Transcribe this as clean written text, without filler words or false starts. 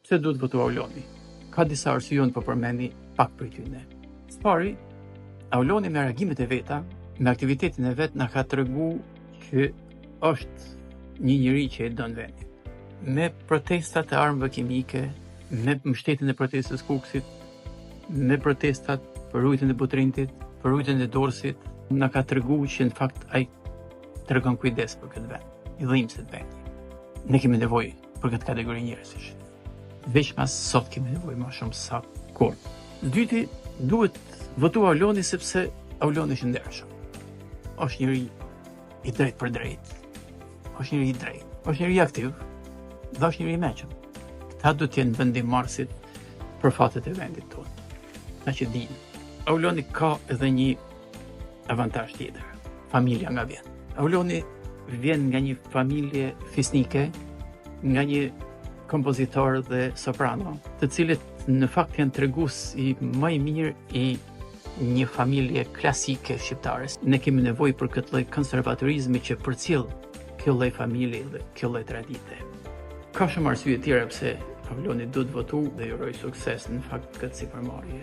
Pse duhet votu Auloni? Ka disa arsye po përmendi pak prej tyre. Së pari, Auloni me reagimet e veta, me aktivitetin e vet na ka tregu që është një njeri që e don vendin. Me protestat e armëve kimike, me mbështetjen e protestës Kukësit, me protestat për rujtjen e Butrintit, për rujtjen e Dorësit, na ka tregu që në fakt ai tregon kujdes për këtë vend, i dhimbset vendi. Ne kemi nevojë për këtë kategori njerëzish. Veç mas sot kemi nevojë më shumë sa kur. Dyti, duhet votu Auloni sepse Auloni është i ndershëm. Është njëri i drejtë për drejtë. Është njëri i drejtë. Është njëri aktiv. Dhe është njëri i meqëm. Këta duhet të jenë vendimarrësit për fatet e vendit tonë. Na që dinë. Auloni ka edhe një avantazh tjetër. Familja nga vjen. Auloni vjen nga një familje fisnike, nga një kompozitor dhe soprano, të cilët në fakt janë tregues i më i mirë i një familje klasike shqiptare. Ne kemi nevojë për këtë lloj konservatorizmi që përcjell kjo lloj familje dhe kjo lloj tradite. Ka shumë arsye tjera pse Auloni duhet votu dhe ju uroj sukses në fakt këtë sipërmarrje.